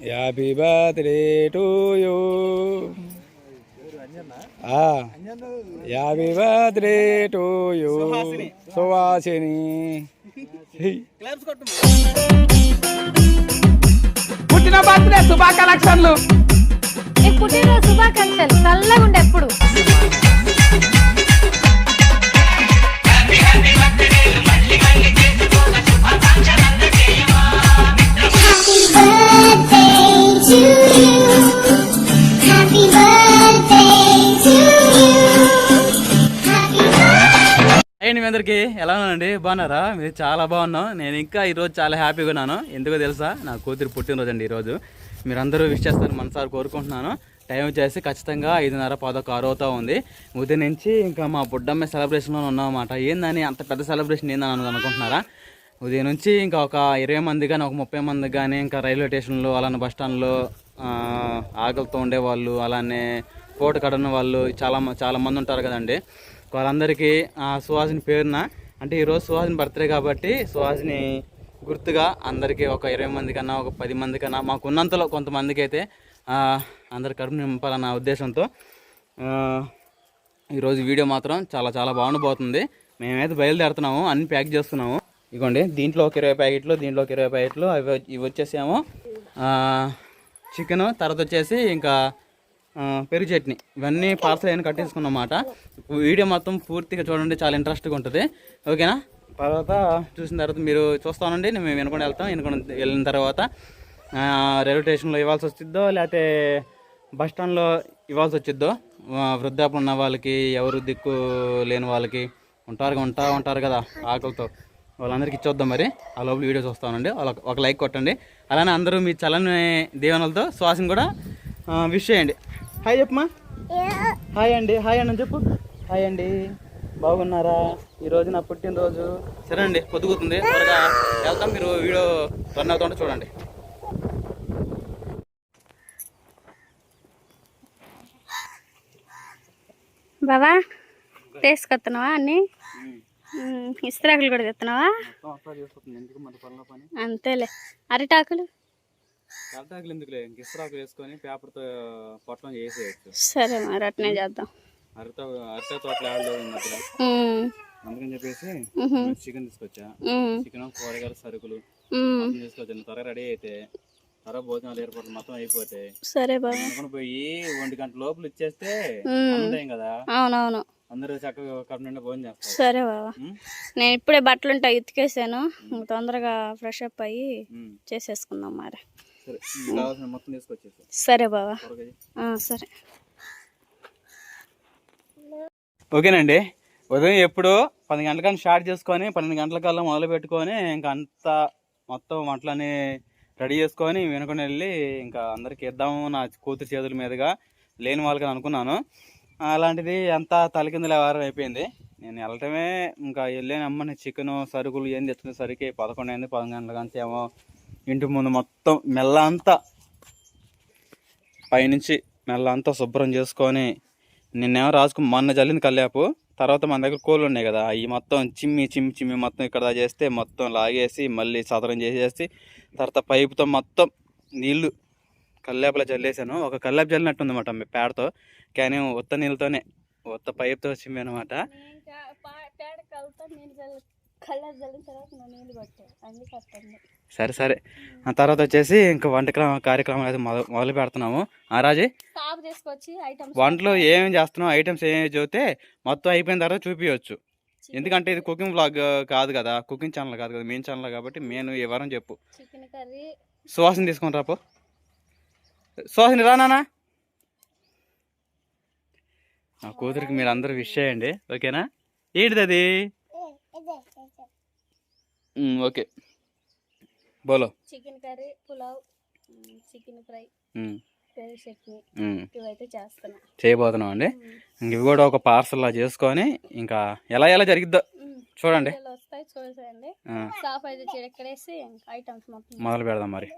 Happy birthday to you. Happy birthday to you Suvasini. పుట్టిన birthday శుభాకాంక్షలు. పుట్టినరోజు శుభాకాంక్షలు. చల్లగా ఉండే ఎప్పుడు. మీ అందరికి ఎలా ఉన్నానండి? బాగున్నారా? మీరు చాలా బాగున్నాం. నేను ఇంకా ఈరోజు చాలా హ్యాపీగా ఉన్నాను. ఎందుకో తెలుసా? నా కూతురు పుట్టినరోజు అండి ఈరోజు. మీరందరూ విష్ చేస్తారు మనసారి కోరుకుంటున్నాను. టైం వచ్చేసి ఖచ్చితంగా 5:30-6 అవుతా ఉంది. ఉదయం నుంచి ఇంకా మా బుడ్డమ్మ సెలబ్రేషన్లో ఉన్నామన్నమాట. ఏందని అంత పెద్ద సెలబ్రేషన్ ఏందని అనుకుంటున్నారా? ఉదయం నుంచి ఇంకా ఒక 20 మంది కానీ ఒక 30 మంది కానీ ఇంకా రైల్వే స్టేషన్లో అలానే బస్ స్టాండ్లో ఆకలితో ఉండేవాళ్ళు, అలానే ఫోటో కడన వాళ్ళు చాలా మంది ఉంటారు కదండి. వాళ్ళందరికీ సుహాసిని పేరున అంటే ఈరోజు సుహాసిని బర్త్డే కాబట్టి సుహాసిని గుర్తుగా అందరికీ ఒక 20 మంది కన్నా ఒక 10 మంది కన్నా మాకున్నంతలో కొంతమందికి అయితే అందరి కడుపు నింపాలన్న ఉద్దేశంతో ఈరోజు వీడియో మాత్రం చాలా బాగుండబోతుంది. మేమైతే బయలుదేరుతున్నాము, అన్ని ప్యాక్ చేస్తున్నాము. ఇదిగోండి, దీంట్లో ఒక 20 ప్యాకెట్లు, దీంట్లో ఒక 20 ప్యాకెట్లు. ఇవి వచ్చేసేమో చికెను, తర్వాత వచ్చేసి ఇంకా పెరుగు చట్నీ. ఇవన్నీ పార్సల్ అయినా కట్టేసుకున్నమాట. వీడియో మొత్తం పూర్తిగా చూడండి, చాలా ఇంట్రెస్ట్గా ఉంటుంది. ఓకేనా? తర్వాత చూసిన తర్వాత మీరు చూస్తానండి. మేము వినుకొని వెళ్తాం. వెళ్ళిన తర్వాత రైల్వే స్టేషన్లో ఇవ్వాల్సి వస్తుందో లేకపోతే బస్ స్టాండ్లో ఇవ్వాల్సి వచ్చిద్దో. వృద్ధాప్యం ఉన్న వాళ్ళకి, ఎవరు దిక్కు లేని వాళ్ళకి ఉంటారు కదా ఆకలితో, వాళ్ళందరికీ ఇచ్చొద్దాం. మరి ఆ లోపల వీడియో చూస్తానండి. ఒక లైక్ కొట్టండి. అలానే అందరూ మీ చల్లని దీవెనలతో సుహాసిని కూడా విష్ చేయండి. హాయ్ చెప్పమ్మా. హాయ్ అండి అని చెప్పు. హాయ్ అండి, బాగున్నారా? ఈరోజు నా పుట్టినరోజు. సరే అండి, పొద్దుగుతుంది, త్వరగా వెళ్తాం. మీరు వీడియో రన్ అవుతుంటే చూడండి. బాబా తీసుకొస్తున్నావా అన్నీ? ఇస్త్రాకులు కూడా తెస్తున్నావా? అంతేలే. అరిటాకులు ఎందుకులే, ఇస్త్రాకులు వేసుకొని పేపర్తో పొట్లం చేసేయచ్చు. సరే మరి అట్నే చేద్దాం. అరటి తోటలు అందుకని చెప్పేసి చికెన్ తీసుకొచ్చా. చికెన్, కూరగాయలు, సరుకులు తీసుకొచ్చాను. త్వరగా రెడీ అయితే త్వరగా భోజనాలు ఏర్పాట్లు మొత్తం అయిపోతే సరే బాబా పోయి 1 గంట లోపల ఇచ్చేస్తే ఉంటాయి కదా. అవునవును, అందరూ చక్కగా కడుపు నిండా భోజనం చేస్తారు. సరే బాబా. నేను ఇప్పుడే బట్టలు ఉంటాయి ఉతికేసాను. తొందరగా ఫ్రెష్ అప్ అయ్యి చేసేసుకుందాం మరి. మొత్తం తీసుకొచ్చేసి. సరే బాబా. సరే. ఓకేనండి. ఉదయం ఎప్పుడు 10 గంటలకన్నా స్టార్ట్ చేసుకొని 12 గంటలకల్లా మొదలు పెట్టుకొని ఇంకా అంతా మొత్తం వంటలని రెడీ చేసుకొని వెనుకొని వెళ్ళి ఇంకా అందరికి ఇద్దాము నా కూతురు చేతుల మీదుగా లేని వాళ్ళకి అనుకున్నాను. అలాంటిది అంతా తలకిందుల వ్యవహారం అయిపోయింది. నేను వెళ్ళటమే ఇంకా వెళ్ళాను. అమ్మని చికెను, సరుకులు ఏం తెచ్చుకునేసరికి 11 అయింది. 10 గంటలకంతా ఏమో ఇంటి ముందు మొత్తం మెల్ల అంతా పైనుంచి మెల్ల అంతా శుభ్రం చేసుకొని నిన్నేమో మొన్న జల్లింది కల్లాపు. తర్వాత మన దగ్గర కోళ్ళు ఉన్నాయి కదా, అవి మొత్తం చిమ్మి మొత్తం ఇక్కడ చేస్తే మొత్తం లాగేసి మళ్ళీ సదరం చేసేసి తర్వాత పైపుతో మొత్తం నీళ్లు కల్లాపులో చల్లేసాను. ఒక కల్లాపు చల్లినట్టు ఉందన్నమాట మీ పేడతో, కానీ ఉత్త నీళ్ళతోనే ఉత్త పైపుతో చిమ్మి అనమాట. సరే. ఆ తర్వాత వచ్చేసి ఇంకా వంట కార్యక్రమం అయితే మొదలు పెడుతున్నాము. రాజీ, వంటలో ఏమేమి చేస్తున్నాం, ఐటమ్స్ ఏమేమి చూస్తే మొత్తం అయిపోయిన తర్వాత చూపించవచ్చు. ఎందుకంటే ఇది కుకింగ్ వ్లాగ్ కాదు కదా, కుకింగ్ ఛానల్ కాదు కదా, మెయిన్ ఛానల్ కాబట్టి మెయిన్ వివరం చెప్పు. సువాసిని తీసుకొని రాపో. సువాసిని రానా? నా కూతురికి మీరు అందరూ విష్ చేయండి. ఓకేనా? ఏంటిది అది? ఓకే, బోలో. Chicken curry, pulao, chicken fry, పెరుగు చట్నీ ఇవైతే చేయబోతున్నాం అండి. ఇవి కూడా ఒక పార్సల్ లా చేసుకొని ఇంకా ఎలా జరిగిద్దో చూడండి. మొదలు పెడదాం మరి.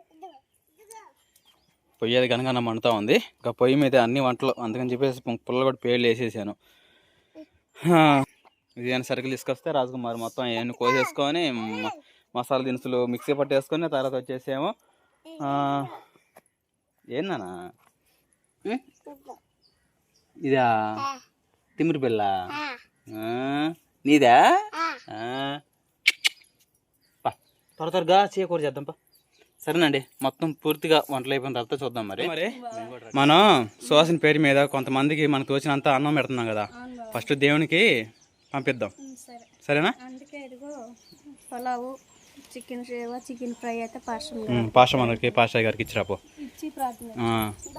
పొయ్యి అది కనుక మండుతూ ఉంది. ఇంకా పొయ్యి మీద అన్ని వంటలు, అందుకని చెప్పేసి పుల్లలు కూడా పేర్లు వేసేసాను. ఇదేమైనా సరుకులు తీసుకొస్తే రాజకుమారి మొత్తం అవన్నీ కోసేసుకొని మసాలా దినుసులు మిక్సీ పట్టేసుకొని తర్వాత వచ్చేసేమో ఏందన్నా ఇదా తిమ్మిరి పిల్ల నీదా త్వరగా చేయకూర చేద్దాంపా. సరేనండి, మొత్తం పూర్తిగా వంటలు అయిపోయిన తర్వాత చూద్దాం. మరి మనం సువాసన పేరు మీద కొంతమందికి మనకు తోచినంత అన్నం పెడుతున్నాం కదా, ఫస్ట్ దేవునికి పంపిద్దాం. సరేనా? చికెన్ ఫ్రై అయితే పాష మనకి పాషా గారికి ఇచ్చిరాపో.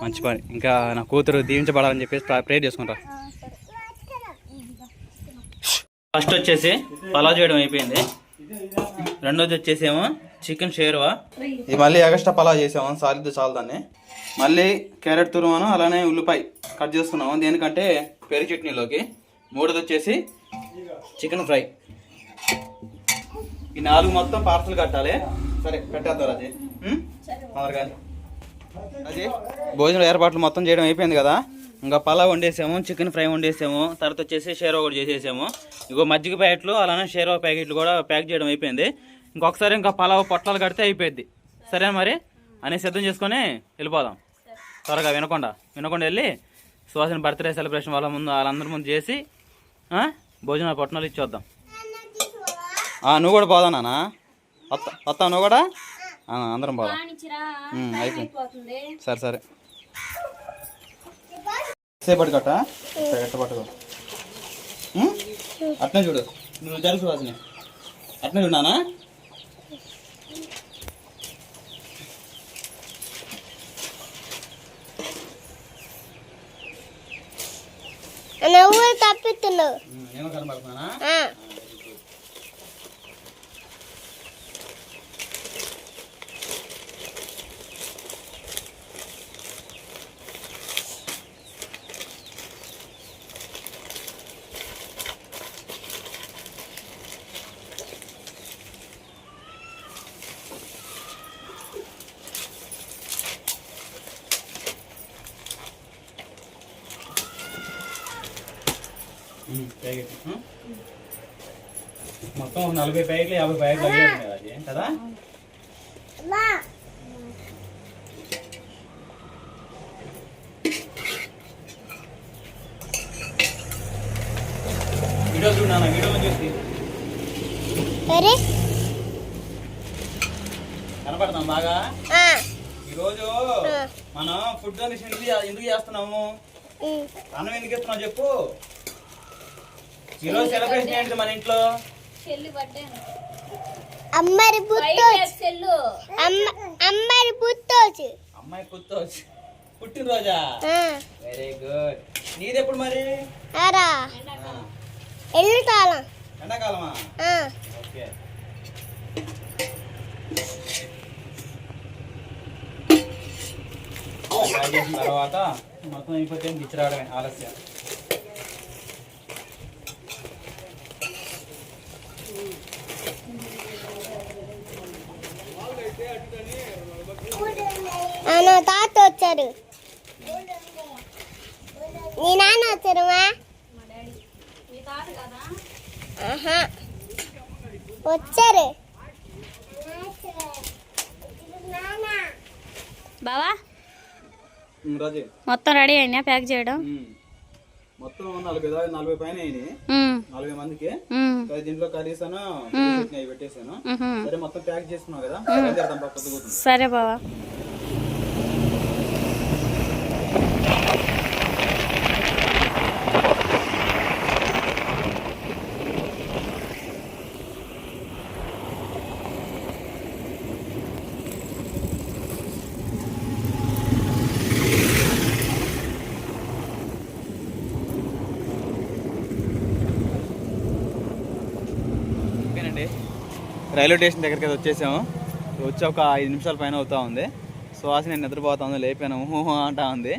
మంచి పని. ఇంకా నా కూతురు దీవించబడాలని చెప్పేసి ప్రేయర్ చేసుకుంటా. ఫస్ట్ వచ్చేసి పలావ్ చేయడం అయిపోయింది. రెండోది వచ్చేసేమో చికెన్ షేర్వా. ఇది మళ్ళీ ఎగస్ట్రా పలావ్ చేసాము, సాలిద్దు చాలు దాన్ని. మళ్ళీ క్యారెట్ తురుమాను అలానే ఉల్లిపాయ కట్ చేసుకున్నాము దేనికంటే పెరుగు చట్నీలోకి. మూడోది వచ్చేసి చికెన్ ఫ్రై. ఈ 4 మొత్తం పార్సల్ కట్టాలి. సరే కట్టేద్దాం రాజీ. కానీ అది భోజనం ఏర్పాట్లు మొత్తం చేయడం అయిపోయింది కదా. ఇంకా పలావ్ వండేసాము, చికెన్ ఫ్రై వండేసాము, తర్వాత వచ్చేసి షేర్వా కూడా చేసేసాము. ఇంకో మజ్జిగ ప్యాకెట్లు అలానే షేర్వా ప్యాకెట్లు కూడా ప్యాక్ చేయడం అయిపోయింది. ఇంకొకసారి ఇంకా పలావ్ పొట్లాలు కడితే అయిపోయింది. సరే మరి అన్నీ సిద్ధం చేసుకొని వెళ్ళిపోదాం. త్వరగా వినకుండా వెళ్ళి సువాసన బర్త్డే సెలబ్రేషన్ వాళ్ళందరి ముందు చేసి భోజన పొట్టనాలు ఇచ్చేద్దాం. నువ్వు కూడా పోదా నాన్న? వస్తా నువ్వు కూడా? అందరం పోదాం. అయిపోయింది. సరే సేపటి కట్ట పట్టుకో. అట్నే చూడు, నువ్వు జరుగు సువాసని. అట్నే చూడు నాన్న. తప్పిస్తున్నావు. నేను కనబడుతున్నానా? మొత్తం 40 ప్యాకెట్లు 50 ప్యాకెట్లు అయ్యాయి కదా. వీడియో చూడు నాన్న, వీడియోలో చూసి కనపడతాం బాగా. ఈరోజు మనం ఫుడ్ డొనేషన్ ఎందుకు చేస్తున్నాము? అన్నం ఎందుకు ఇస్తున్నావు చెప్పు. ఈరోజు సెలబ్రేషన్ ఏంటి మన ఇంట్లో? అమ్మాయి పుట్టినరోజా? Very good. నీది ఎప్పుడు మరి? ఎండాకాలమా? ఓకే. తర్వాత మొత్తం అయిపోతే ఇచ్చి రావడమే ఆలస్యం. తాత వచ్చారు, నీ నాన్న వచ్చారు. వచ్చారు బావా. మొత్తం రెడీ అయినా ప్యాక్ చేయడం? మొత్తం 40 పైన అయినాయి. 40 మందికి. దీంట్లో కర్రీస్ పెట్టేసాను. సరే మొత్తం ప్యాక్ చేసుకున్నావు కదా. సరే బావా. రైల్వే స్టేషన్ దగ్గరికి అయితే వచ్చేసాము. వచ్చి ఒక 5 నిమిషాల పైన అవుతా ఉంది. సువాసన నేను నిద్రపోతా ఉంది, లేపాను అంటా ఉంది.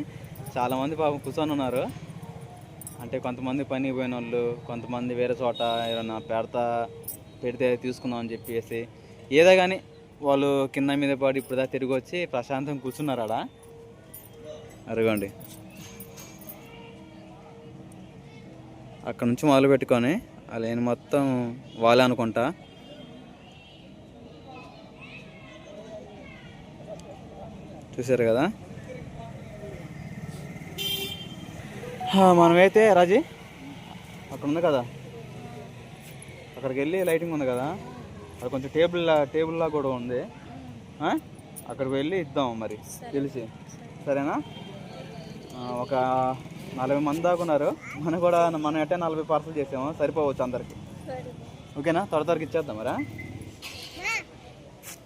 చాలామంది పాపం కూర్చొని ఉన్నారు. అంటే కొంతమంది పనికి పోయిన వాళ్ళు, కొంతమంది వేరే చోట ఏదైనా పెడితే తీసుకుందాం అని చెప్పేసి ఏదో కానీ వాళ్ళు కింద మీద పడి ఇప్పుడు తిరిగి వచ్చి ప్రశాంతం కూర్చున్నారు ఆడ. అరగండి అక్కడ నుంచి మొదలు పెట్టుకొని అలా మొత్తం వాళ్ళే అనుకుంటా. చూసారు కదా. మనమైతే రాజీ అక్కడ ఉంది కదా, అక్కడికి వెళ్ళి లైటింగ్ ఉంది కదా, అది కొంచెం టేబుల్లా కూడా ఉంది, అక్కడికి వెళ్ళి ఇద్దాం మరి తెలిసి, సరేనా? ఒక 40 మంది దాకా ఉన్నారు, మనం ఎట్టే 40 పార్సల్ చేసాము, సరిపోవచ్చు అందరికి. ఓకేనా? త్వరకి ఇచ్చేద్దాం మరా,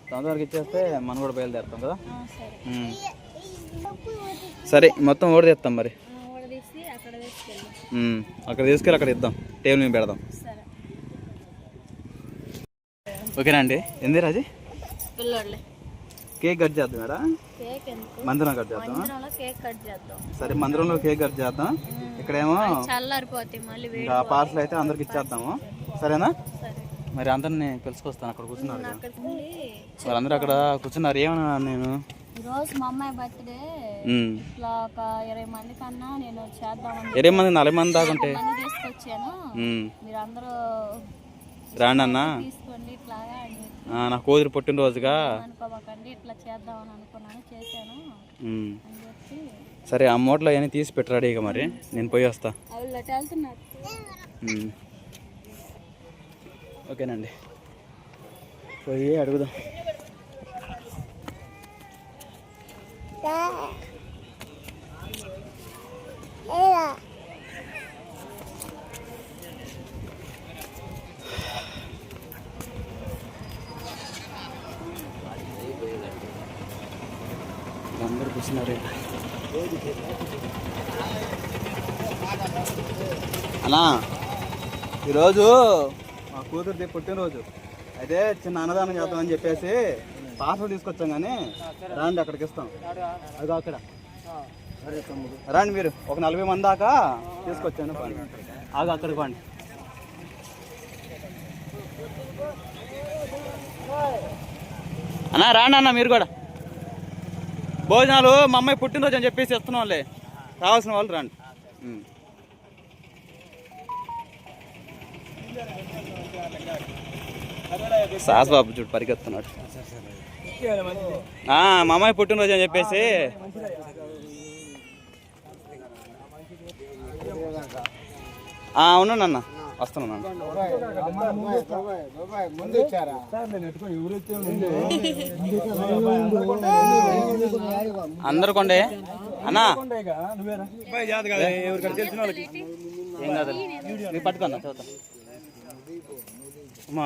తొందరగా ఇచ్చేస్తే మనం కూడా బయలుదేరుతాం కదా. సరే మొత్తం ఓడి తెస్తాం మరి, అక్కడ తీసుకెళ్ళి అక్కడ ఇద్దాం, టేబుల్ మీద పెడదాం. ఓకేనా అండి? ఏంది రాజీ? కేక్ కట్ చేద్దాం మేడం, మందిరం కట్ చేద్దాం. సరే మందిరంలో కేక్ కట్ చేద్దాం, ఇక్కడేమో ఇంకా పార్సల్ అయితే అందరికి ఇచ్చేద్దాము, సరేనా? మరి అందరిని పిలుచుకొస్తాను, అక్కడ కూర్చున్నారు వాళ్ళందరూ అక్కడ కూర్చున్నారు. ఏమన్నా నేను రోజు మా అమ్మాయి బర్త్డే ఇట్లా ఒక 20 మంది కన్నా నేను చేద్దామని 20 మంది 40 మంది దాకా ఉంటే తీసుకొచ్చాను, మీరు అందరూ రాండి అన్న, తీసుకోండి ఇట్లాగా నా కూతురు పుట్టినరోజుగా అనుకోకండి, ఇట్లా చేద్దామని అనుకున్నాను, చేశాను అని చెప్పి. సరే ఆ మూటలో అవన్నీ తీసి పెట్టరాడు, ఇక మరి నేను పోయి వస్తా. ఓకేనండి, పోయి అడుగుదాం. అందరు కూర్చున్నారు అన్నా. ఈరోజు మా కూతురుది పుట్టినరోజు అయితే చిన్న అన్నదానం చేద్దామని చెప్పేసి పార్సల్ తీసుకొచ్చాం, కానీ రాండి అక్కడికి ఇస్తాం. అది అక్కడ రాండి, మీరు ఒక 40 మంది దాకా తీసుకొచ్చాను, ఆగా అక్కడికి పండి. అన్నా రాండి అన్న, మీరు కూడా భోజనాలు మా అమ్మాయి పుట్టినరోజు అని చెప్పేసి ఇస్తున్నాం వాళ్ళే, రావాల్సిన వాళ్ళు రండి. సాస్ బాబు చూడు పరిగెత్తున్నాడు, మా అమ్మాయి పుట్టినరోజు అని చెప్పేసి. అవునండి అన్న, వస్తున్నాను. అందరు కొండే అన్నా, ఏం కాదు మీరు పట్టుకున్నా చదువుతా. అమ్మా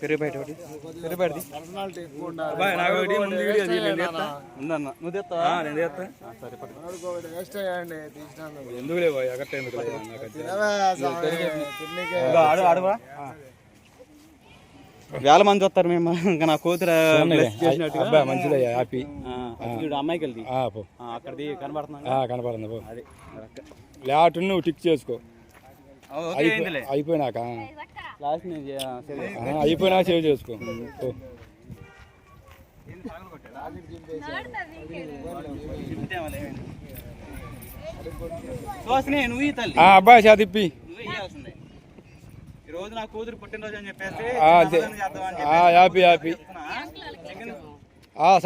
పెరుగు బయట ఒకటి, పెరుగు బయటది ఉందన్న, నువ్వు తెస్తావా? నేను తెస్తా. సరే ఎందుకు లేవు అడుగురా, వేల మంది వస్తారు మేము, ఇంకా నా కూతురు మంచిది హ్యాపీ. అమ్మాయికి వెళ్తే అక్కడిది కనపడుతుంది, అది లాట్ నువ్వు టిక్ చేసుకో, అయిపోయినాక అయిపోయినా సేవ్ చేసుకో. అబ్బాయి చదిప్పి ఈరోజు నా కూతురు పుట్టినరోజు అని చెప్పేసి హ్యాపీ హ్యాపీ,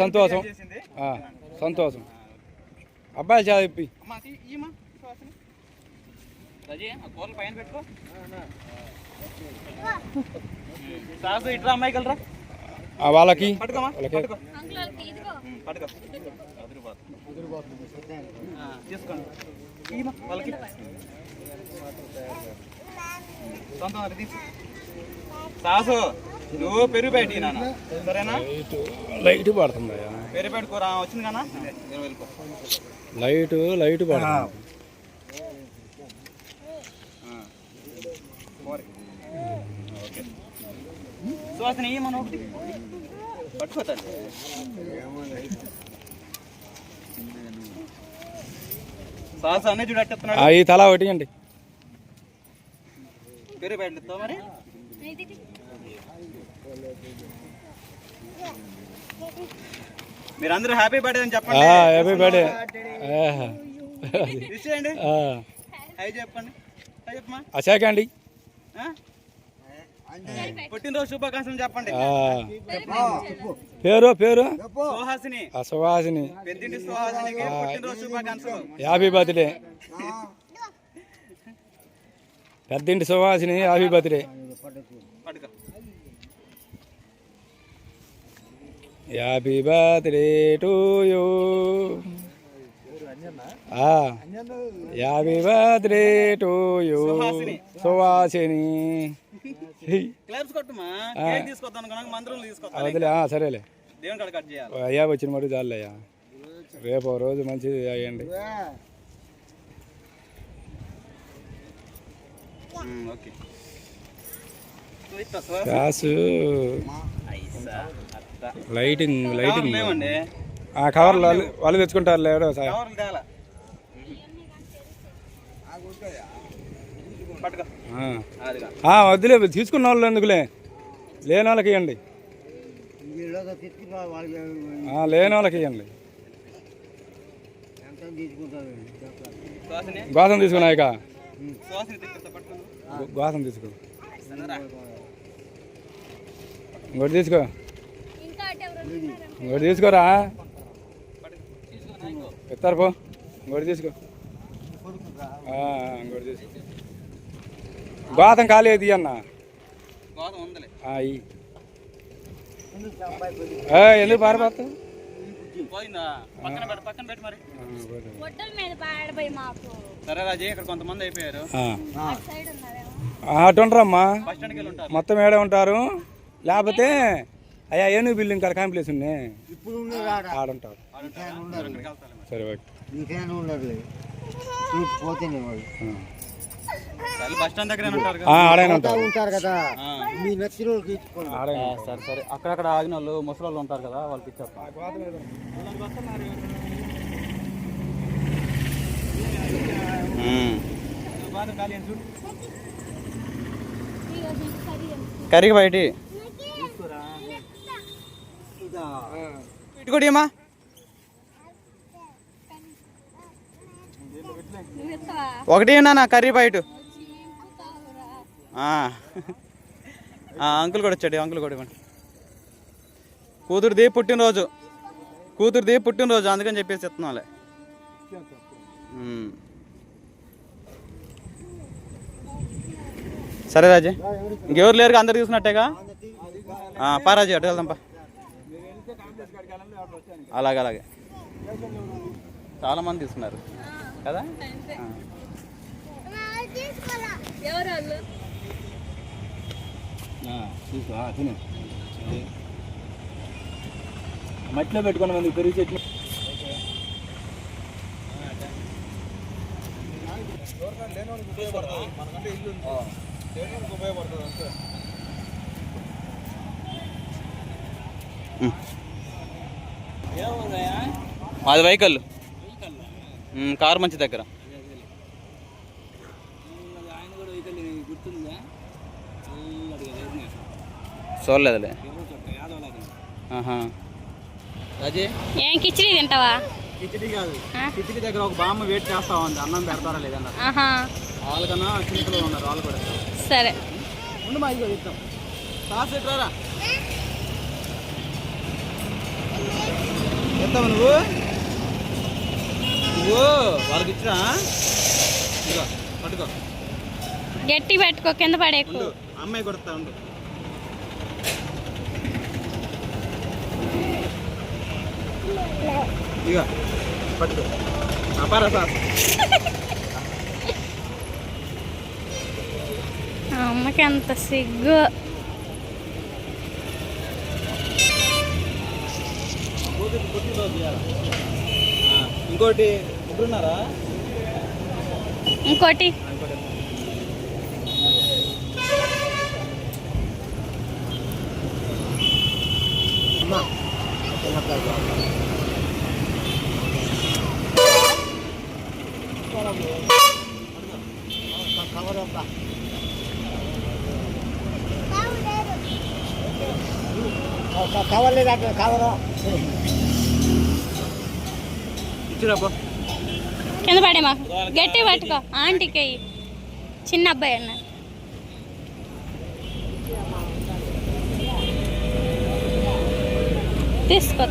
సంతోషం సంతోషం. అబ్బాయి చదిప్పి పైన పెట్టుకో, ఇట్లా అమ్మాయికి వెళ్ళరా వాళ్ళకి తీసుకోండి వాళ్ళకి సాసు. నువ్వు పెరుగు పెట్టి నాన్న, సరేనా? లైట్ పడుతుంది, పెరుగు పెట్టుకోరా, వచ్చింది కదా లైట్ పడుతుంది. సువాసన మనం ఒకటి పట్టుకోతాను. సాసు అన్నీ చూడట్టున్నాడు, ఈ తలా ఒకటి పెరుగు పెట్టుతావు మరి. మీరందరూ హ్యాపీ బర్త్డే అని చెప్పండి. హ్యాపీ బర్త్డే చేయండి, అవి చెప్పండి, అవి చెప్పమా. అశాకండి పుట్టినరోజు శుభాకాంక్షలు చెప్పండి. పేరు సుహాసిని, సుహాసిని పెద్దింటి సుహాసినికి పుట్టినరోజు శుభాకాంక్షలు, happy birthday. Peddinti Suvasini happy birthday. Happy birthday to you. Happy birthday to you Suvasini. వదిలే సరేలే అయ్యా వచ్చిన మరి చాలు అయ్యా. రేపు రోజు మంచిది అయ్యండి. గ్యాసు లైటింగ్ కవర్లు వాళ్ళు తెచ్చుకుంటారు లేదో సార్. వద్దులే తీసుకున్న వాళ్ళు ఎందుకులే, లేని వాళ్ళకి ఇవ్వండి. లేని వాళ్ళకి ఇవ్వండి. గోసం తీసుకున్నాయిక గోసం తీసుకో. ఇంకోటి తీసుకో, ఇంకోటి తీసుకోరా. ఎత్తారు పో. ఇంకోటి తీసుకో, ఇంకోటి తీసుకో. గోతం ఖాళీ అయితే అన్న ఎందుకు పారిపోతా. అటుంటారమ్మా మొత్తం ఏడే ఉంటారు. లేకపోతే అయ్యా ఏనుగు బిల్డింగ్ కాడ కాంప్లెక్స్ ఉన్నాయి ఆడుంటారు. సరే ఓకే. సరే సరే అక్కడక్కడ ఆగిన వాళ్ళు ముసలి వాళ్ళు ఉంటారు కదా, వాళ్ళకి ఇచ్చేస్తాం. కర్రీకి బయట ఇటుకోడియమ్మా. ఒకటి నా కర్రీ బయట. అంకుల్ కూడా వచ్చాడు. అంకుల్ కూడా ఇవ్వండి. కూతురుది పుట్టినరోజు అందుకని చెప్పేసి ఇస్తున్నాంలే. సరే రాజీ, ఇంకెవరు లేరుగా, అందరు తీసుకున్నట్టేగా. పారాజీ అటు వెళ్దాంపా. అలాగే చాలా మంది తీసుకున్నారు కదా. మట్టిలో పెట్టుకున్న మంది పెరుగు చెట్టు మాది వెహికల్ కారు మంచి దగ్గర. చూడలేదులే. ఏం కిచిడి తింటావా? కిచిడి కాదు, కిచిడి దగ్గర ఒక బామ్మ వెయిట్ చేస్తా ఉంది. అన్నం పెడతారా లేదన్నా. వాళ్ళకన్నా చిన్నపిల్లలు ఉన్నారు, వాళ్ళు కూడా. సరే ముందు మా ఇదిగో ఇద్దాం. సాస్ ఎట్రారా ఎత్తావు నువ్వు వాళ్ళకి ఇచ్చినా. ఇదిగో పట్టుకో, గట్టి పెట్టుకో, కింద పడేకు. అమ్మాయి కొడతా ఉండు. ఇక పట్టుకో. అపారా సార్. అమ్మకి అంత సిగ్గు. ఇంకోటి ముగ్గురున్నారా? ఇంకోటి కావాలేదా? కావాలా? ఇచ్చిరాపో. కింద పడే మాకు. గట్టి పట్టుకో. ఆంటీకి చిన్న అబ్బాయి అన్న తీసుకో.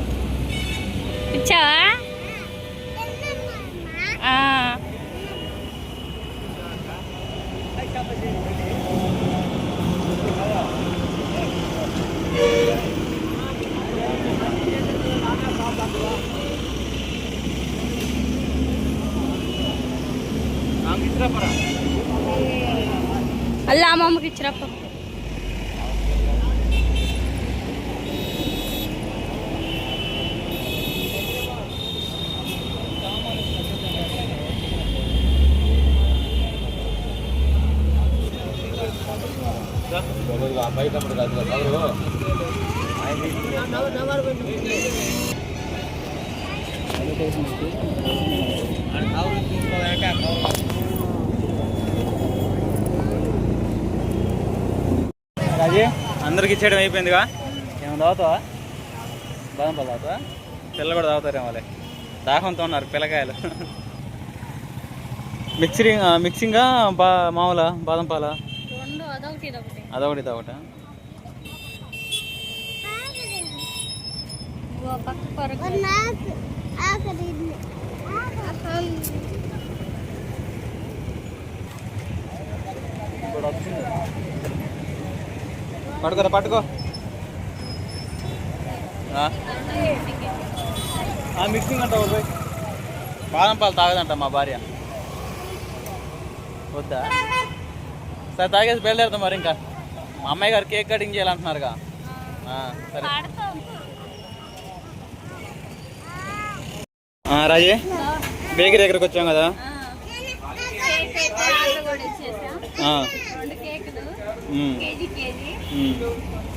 ఇచ్చావా? అల్ల అమ్మమ్మకి ఇచ్చిరప్ప. రాజీ అందరికి ఇచ్చేయడం అయిపోయిందిగా. ఏమైనా తాగుతావా? బాదం పాలు తాగుతావా? పిల్లలు కూడా తాగుతారేమో వాళ్ళే, దాహంతో ఉన్నారు పిల్లకాయలు. మిక్సింగా మామూలా బాదం పాలా? అదొకటి ఇదొకటి. పట్టుకోరా పట్టుకో. మిక్సింగ్ అంట పోయి. బాదం పాలు తాగదంట మా భార్య. వద్దా? సరే తాగేసి బయలుదేరుతాం మరి. ఇంకా మా అమ్మాయి గారు కేక్ కటింగ్ చేయాలంటున్నారుగా. సరే రాజే, బేకరీ దగ్గరకు వచ్చాం కదా.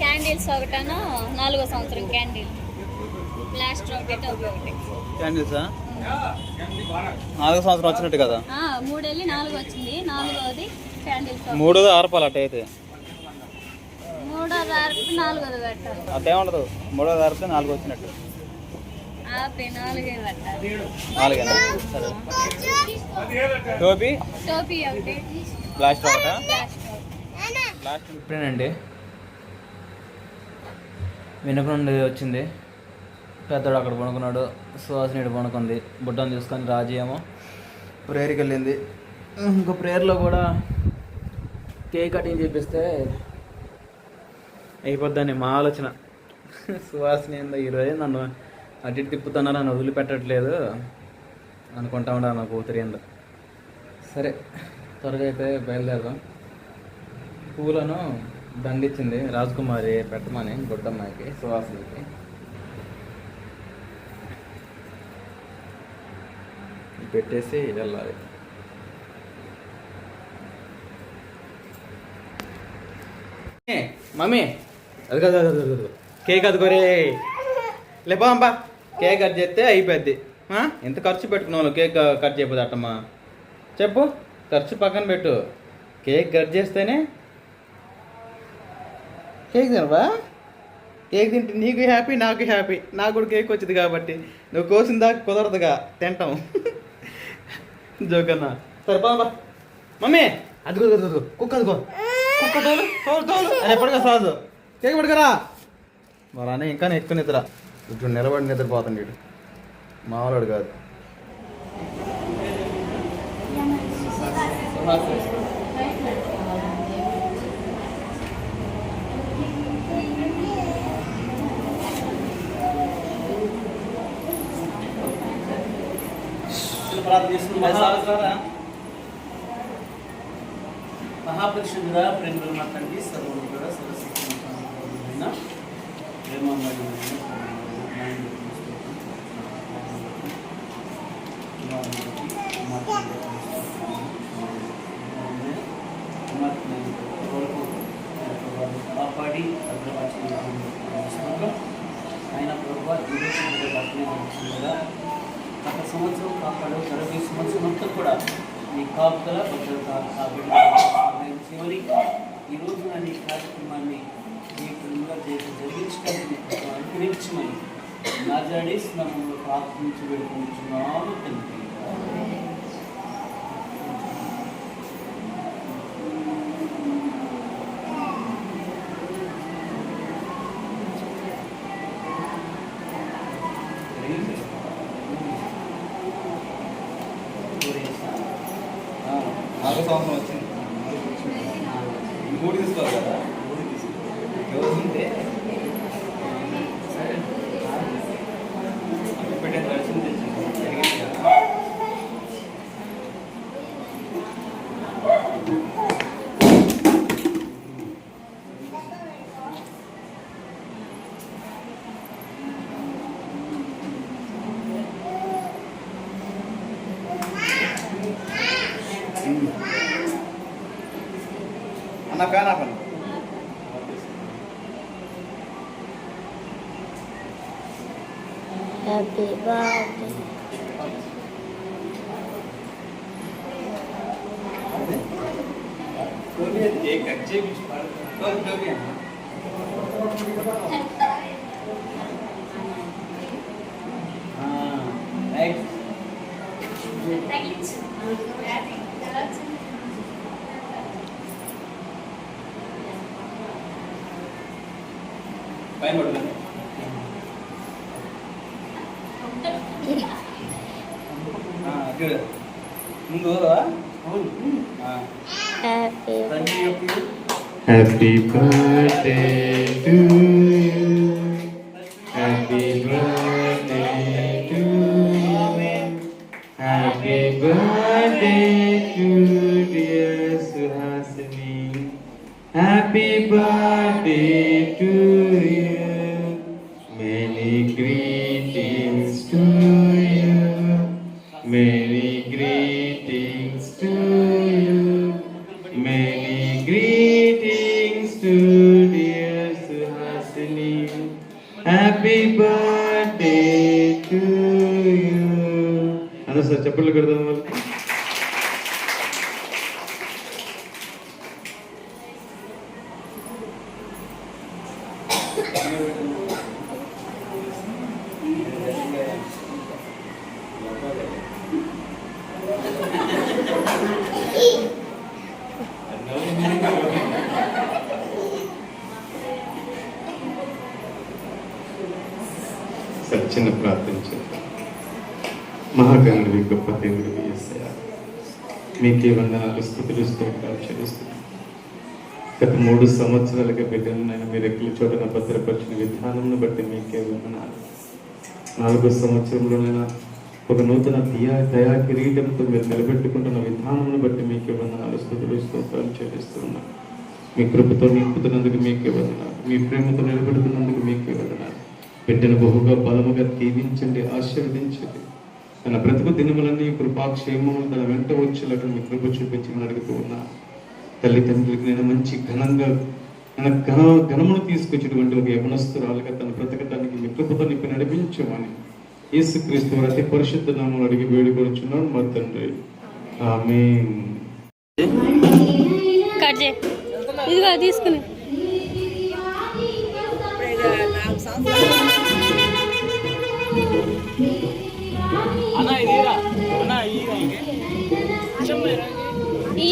క్యాండిల్స్ ఒకటను 4వ సంవత్సరం క్యాండిల్ ప్లాస్టర్ ఒకటి. క్యాండిల్సా? 4వ సంవత్సరం వచ్చినట్టు కదా. 3 వెళ్ళి 4 వచ్చింది. 4వది క్యాండిల్స్. 3వది ఆర్పాలి అట్ట అయితే. 3వది ఆర్పి 4వది పెట్టాలి. అట్టే ఉండదు. 3వది ఆర్పితే 4 వచ్చినట్టు. 4 పెట్టాలి. 4 సరే. టోపీ ఒకటి, ప్లాస్టర్ ఒకటా? ఇప్పుడేనండి వెనుక నుండి వచ్చింది. పెద్దోడు అక్కడ పడుకున్నాడు, సుహాసిని పడుకుంది. బుట్టను తీసుకొని రాజీ ఏమో ప్రేయర్కి వెళ్ళింది. ఇంకో ప్రేయర్లో కూడా కేక్ కటింగ్ చేపిస్తే అయిపోద్దని మా ఆలోచన. సుహాసిని ఏందో ఈరోజు నన్ను అటు ఇటు తిప్పుతున్నా, నన్ను వదిలిపెట్టట్లేదు అనుకుంటా ఉండా నా కూతురు ఏందో. సరే త్వరగా అయితే బయలుదేరదాం. పూలను దండిచ్చింది రాజకుమారి పెట్టమని గుడ్డమ్మాయికి, సుహాసినికి. పెట్టేసి వెళ్ళాలి. మమ్మీ అది కాదు కేక్ అదుకోరే లేపా. కేక్ కట్ చేస్తే అయిపోద్ది. ఎంత ఖర్చు పెట్టుకున్నావు కేక్ కట్ చేయకపోతే అట్టమ్మా? చెప్పు, ఖర్చు పక్కన పెట్టు. కేక్ కట్ చేస్తేనే కేక్ తినవా? కేక్ తింటే నీకు హ్యాపీ, నాకు హ్యాపీ. నాకు కూడా కేక్ వచ్చింది కాబట్టి. నువ్వు కోసిన దాకా కుదరదుగా తింటాం. జోకన్నా. సరే పా మమ్మీ. అదిగో కుక్క, అదిగో కుక్క తోలు అని ఎప్పటికా సాదు. కేక్ పట్టుకరా. మరి అన్న ఇంకా ఎక్కువ నిద్ర. ఇప్పుడు నిలబడి నిద్రపోతాడు వీడు, మామూలుడు కాదు. మహాపురుషుడుగా ప్రేమలు మా తండ్రి సర్వుడు కూడా సర్వశక్తిమైన కాపాడి ఆయన ప్రభావ గత సంవత్సరం కాపాడు. 40 సంవత్సరం అంతా కూడా మీ కాపుదల భద్రత కాబట్టి చివరి ఈ రోజున నీ కార్యక్రమాన్ని మీ కుటుంబంగా జరిగించడానికి అనుగ్రహించమని నాజరేయుడేసు నామములో ప్రార్థించి వేడుకుంటున్నాము తండ్రి. సంవత్సరం వచ్చింది. 3 తీసుకోవాలి కదా. ఉంటే పెట్టే దర్శనం తెచ్చింది. నా ఫ్యాన్ ఆపండి. Happy birthday. పైన పడుతుంది. ముందు Happy birthday to you. Happy birthday to you. Happy birthday to dear Suhasini. Happy birthday to you. Many greetings to you. Many greetings to you. Many greetings to dear Suhasini. Happy birthday to you. Ano sir, chappal kadam wal. చిన్న ప్రార్థన చేద్దాం. మహాగణుడివి గొప్ప దేవుడివి యేసయ్యా, మీకే వందనాలు, స్తుతులు, స్తోత్రాలు చెల్లిస్తున్నాం. గత 3 సంవత్సరాలుగా బిడ్డలను నేను మీ రెక్కల చోటన భద్రపరిచిన విధానంను బట్టి మీకే వందనాలు. 4వ సంవత్సరంలోనైనా ఒక నూతన దయా కిరీటంతో మీరు నిలబెట్టుకుంటున్న విధానంను బట్టి మీకే వందనాలు, స్తుతులు, స్తోత్రాలు చెల్లిస్తున్నాం. మీ కృపతో నింపుతున్నందుకు మీకే వందనాలు. మీ ప్రేమతో నిలబెడుతున్నందుకు మీకే వందనాలు. బిడ్డను బహుగా బలముగా దీవించండి, ఆశీర్వదించండి. తన బ్రతుకు దినములన్నీ కృపాక్షేమములు తన వెంట వచ్చేలాగా మీ కృప చూపించమని అడుగుతూ ఉన్నా. తల్లిదండ్రులకి నేను మంచి ఘనమును తీసుకొచ్చినటువంటి ఒక యవనస్తురాలుగా తన బ్రతకటానికి మీ కృపతో నింపి నడిపించమని యేసుక్రీస్తు వారి అతి పరిశుద్ధ నామములో అడిగి వేడుకొనుచున్నాను మా తండ్రి, ఆమేన్. ఇదిగో తీసుకుని అన్నా ఇది అన్నా ఈ